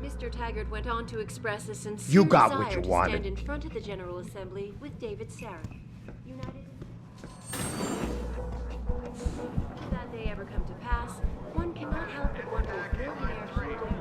Mr. Taggart went on to express a sincere You got desire what you to wanted. stand in front of the General Assembly with David Sarek. United. Should that day ever come to pass, one cannot help but wonder if millionaire Hugh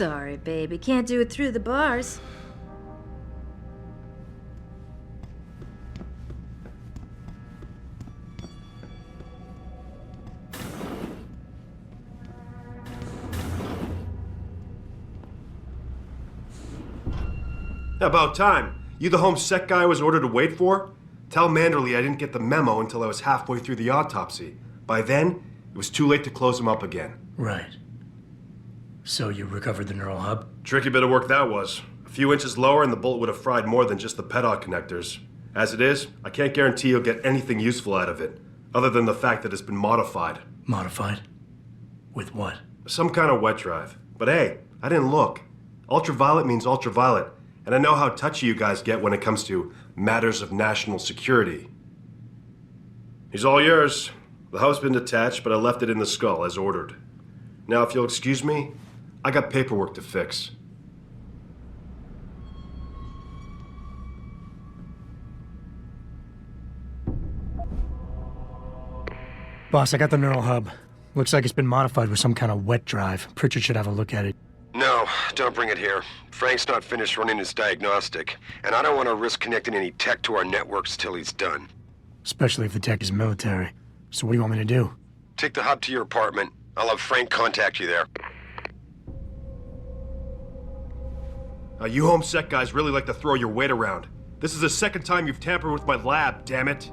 Sorry, baby. Can't do it through the bars. About time. You the home sec guy I was ordered to wait for? Tell Manderley I didn't get the memo until I was halfway through the autopsy. By then, it was too late to close him up again. Right. So you recovered the neural hub? Tricky bit of work that was. A few inches lower and the bullet would have fried more than just the pedal connectors. As it is, I can't guarantee you'll get anything useful out of it, other than the fact that it's been modified. Modified? With what? Some kind of wet drive. But hey, I didn't look. Ultraviolet means ultraviolet, and I know how touchy you guys get when it comes to matters of national security. He's all yours. The hub's been detached, but I left it in the skull as ordered. Now, if you'll excuse me, I got paperwork to fix. Boss, I got the neural hub. Looks like it's been modified with some kind of wet drive. Pritchard should have a look at it. No, don't bring it here. Frank's not finished running his diagnostic, and I don't want to risk connecting any tech to our networks till he's done. Especially if the tech is military. So what do you want me to do? Take the hub to your apartment. I'll have Frank contact you there. You home sec guys really like to throw your weight around. This is the second time you've tampered with my lab, damn it.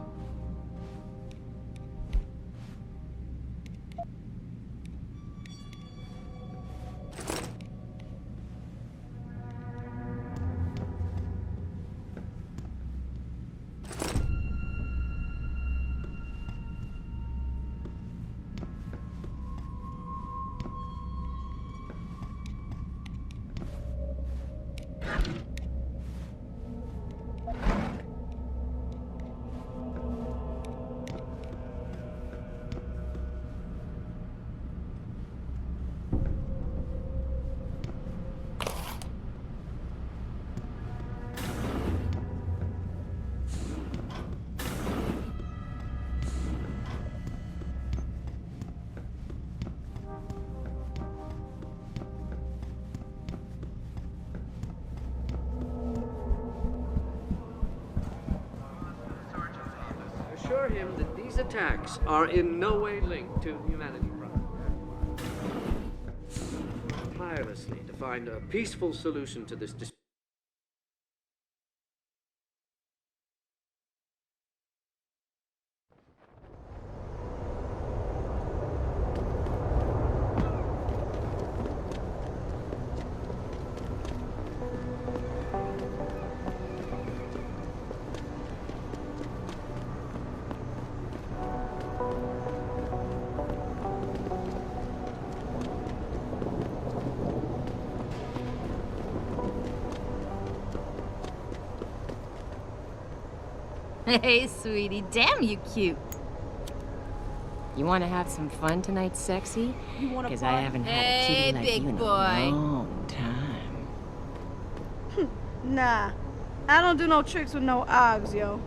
Assure him that these attacks are in no way linked to humanity tirelessly to find a peaceful solution to this dispute. Hey, sweetie. Damn, you cute. You want to have some fun tonight, sexy? Because I haven't had a Hey, cutie like big you in boy. a long time. Nah. I don't do no tricks with no Augs, yo.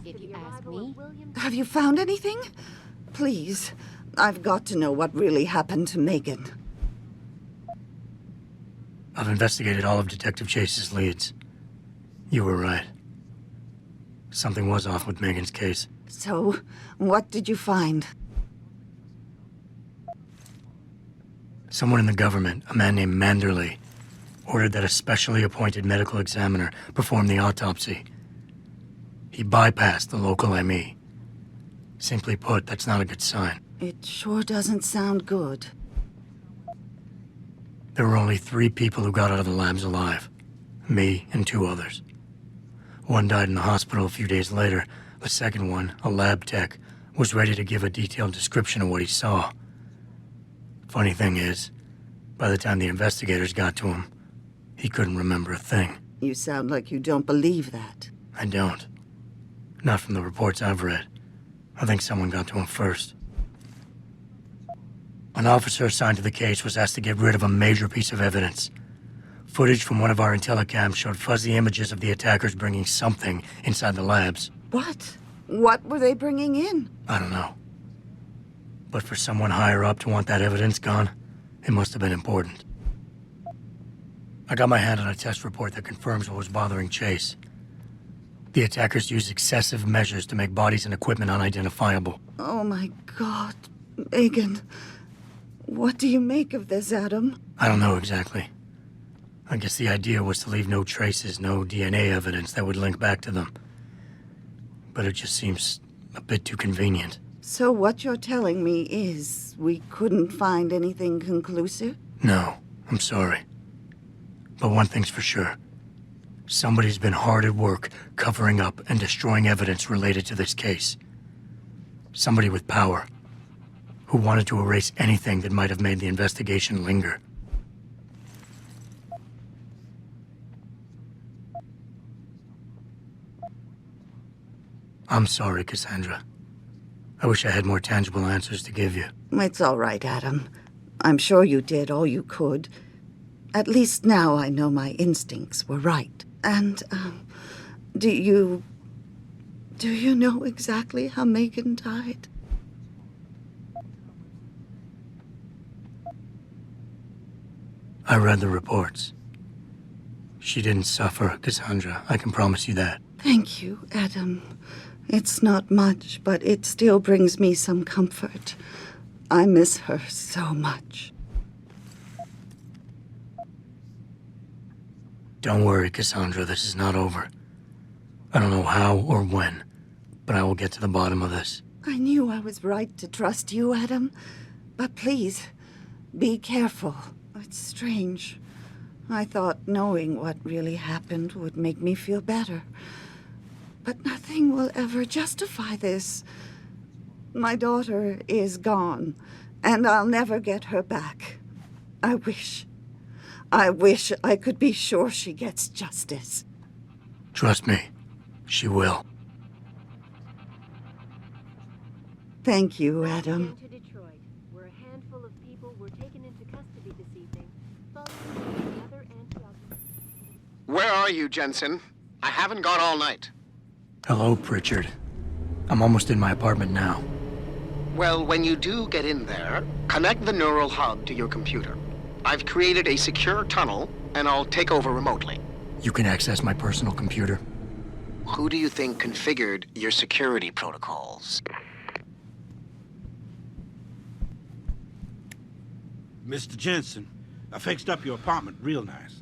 If you ask me, Have you found anything? Please, I've got to know what really happened to Megan. I've investigated all of Detective Chase's leads. You were right. Something was off with Megan's case. So, what did you find? Someone in the government, a man named Manderley, ordered that a specially appointed medical examiner perform the autopsy. He bypassed the local ME. Simply put, that's not a good sign. It sure doesn't sound good. There were only 3 people who got out of the labs alive. Me and 2 others. One died in the hospital a few days later. The second one, a lab tech, was ready to give a detailed description of what he saw. Funny thing is, by the time the investigators got to him, he couldn't remember a thing. You sound like you don't believe that. I don't. Not from the reports I've read. I think someone got to him first. An officer assigned to the case was asked to get rid of a major piece of evidence. Footage from one of our intellicams showed fuzzy images of the attackers bringing something inside the labs. What? What were they bringing in? I don't know. But for someone higher up to want that evidence gone, it must have been important. I got my hand on a test report that confirms what was bothering Chase. The attackers used excessive measures to make bodies and equipment unidentifiable. Oh my God, Megan. What do you make of this, Adam? I don't know exactly. I guess the idea was to leave no traces, no DNA evidence that would link back to them. But it just seems a bit too convenient. So what you're telling me is we couldn't find anything conclusive? No, I'm sorry. But one thing's for sure. Somebody's been hard at work covering up and destroying evidence related to this case. Somebody with power, who wanted to erase anything that might have made the investigation linger. I'm sorry, Cassandra. I wish I had more tangible answers to give you. It's all right, Adam. I'm sure you did all you could. At least now I know my instincts were right. And, do you know exactly how Megan died? I read the reports. She didn't suffer, Cassandra. I can promise you that. Thank you, Adam. It's not much, but it still brings me some comfort. I miss her so much. Don't worry, Cassandra. This is not over. I don't know how or when, but I will get to the bottom of this. I knew I was right to trust you, Adam. But please, be careful. It's strange. I thought knowing what really happened would make me feel better. But nothing will ever justify this. My daughter is gone, and I'll never get her back. I wish I could be sure she gets justice. Trust me, she will. Thank you, Adam. To Detroit, where a handful of people were taken into custody this evening, following another Where are you, Jensen? I haven't got all night. Hello, Pritchard. I'm almost in my apartment now. Well, when you do get in there, connect the neural hub to your computer. I've created a secure tunnel, and I'll take over remotely. You can access my personal computer. Who do you think configured your security protocols? Mr. Jensen, I fixed up your apartment real nice.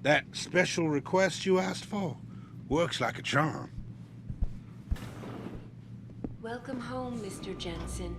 That special request you asked for works like a charm. Welcome home, Mr. Jensen.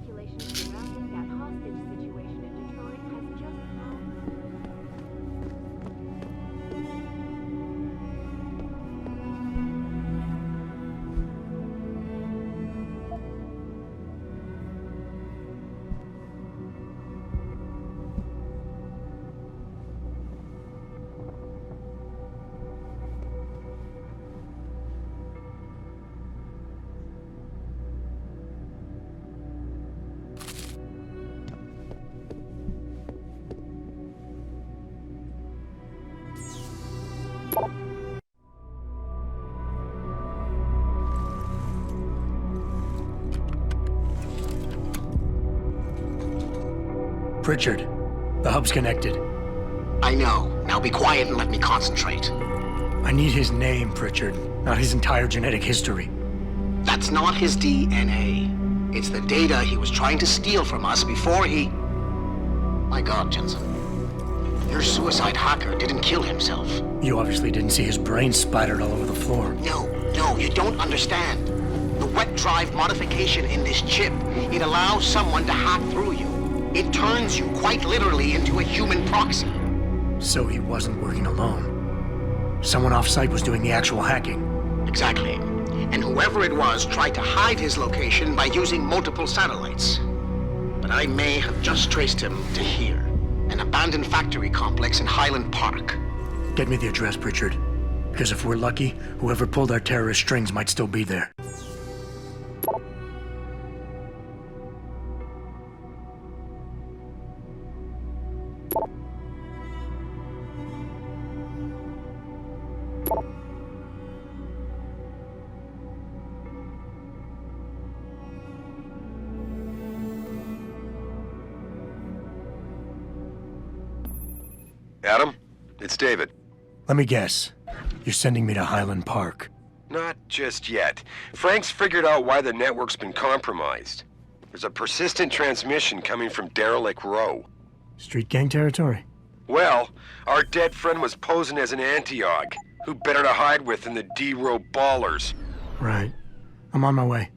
speculation surrounding that hostage situation in Detroit has just Pritchard, the hub's connected. I know. Now be quiet and let me concentrate. I need his name, Pritchard, not his entire genetic history. That's not his DNA. It's the data he was trying to steal from us before he... My God, Jensen. Your suicide hacker didn't kill himself. You obviously didn't see his brain splattered all over the floor. No, you don't understand. The wet drive modification in this chip, it allows someone to hack through you. It turns you quite literally into a human proxy. So he wasn't working alone. Someone off-site was doing the actual hacking. Exactly. And whoever it was tried to hide his location by using multiple satellites. But I may have just traced him to here, an abandoned factory complex in Highland Park. Get me the address, Pritchard. Because if we're lucky, whoever pulled our terrorist strings might still be there. Adam, it's David. Let me guess. You're sending me to Highland Park. Not just yet. Frank's figured out why the network's been compromised. There's a persistent transmission coming from Derelict Row. Street gang territory? Well, our dead friend was posing as an anti-aug. Who better to hide with than the D-Row ballers? Right. I'm on my way.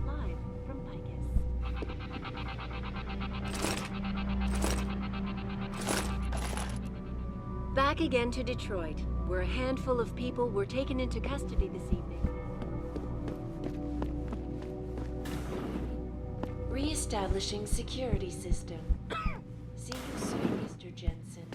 live from Picus. Back again to Detroit, where a handful of people were taken into custody this evening. Re-establishing security system. See you soon, Mr. Jensen.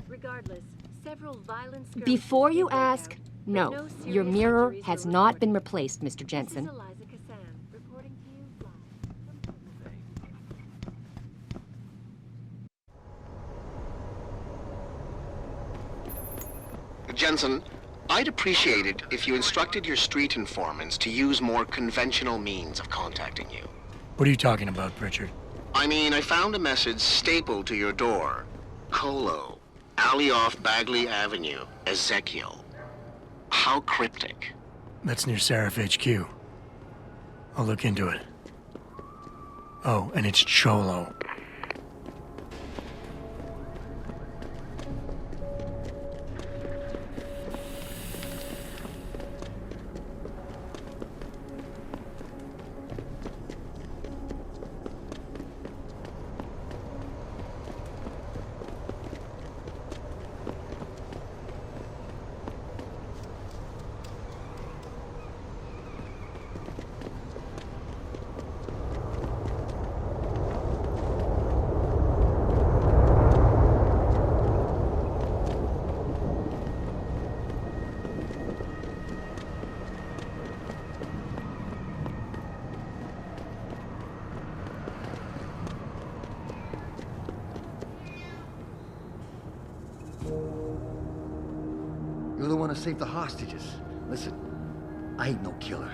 Regardless, several violent skirmishes Before you did break ask, out, no, but your serious mirror injuries has were not been reported. replaced, Mr. Jensen. This is Eliza Kassan, reporting to you live. Jensen, I'd appreciate it if you instructed your street informants to use more conventional means of contacting you. What are you talking about, Pritchard? I mean, I found a message stapled to your door. Colo, alley off Bagley Avenue, Ezekiel. How cryptic. That's near Seraph HQ. I'll look into it. Oh, and it's Cholo. You're the one who saved the hostages. Listen, I ain't no killer.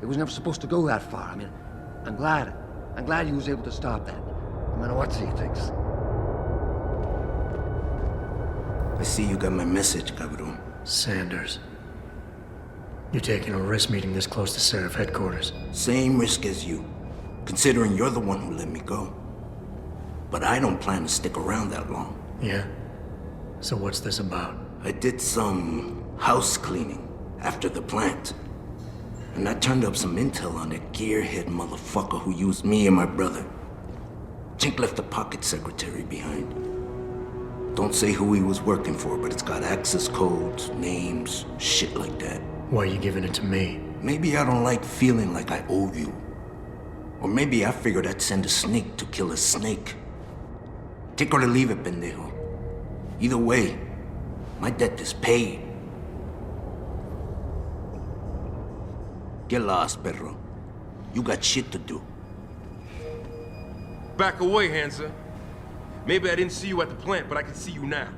It was never supposed to go that far. I mean, I'm glad you was able to stop that. No matter what he thinks. I see you got my message, cabrón. Sanders. You're taking a risk meeting this close to Seraph headquarters. Same risk as you, considering you're the one who let me go. But I don't plan to stick around that long. Yeah? So what's this about? I did some house cleaning after the plant. And I turned up some intel on that gearhead motherfucker who used me and my brother. Chink left a pocket secretary behind. Don't say who he was working for, but it's got access codes, names, shit like that. Why are you giving it to me? Maybe I don't like feeling like I owe you. Or maybe I figured I'd send a snake to kill a snake. Take or to leave it, pendejo. Either way, my debt is paid. Get lost, perro. You got shit to do. Back away, Hansa. Maybe I didn't see you at the plant, but I can see you now.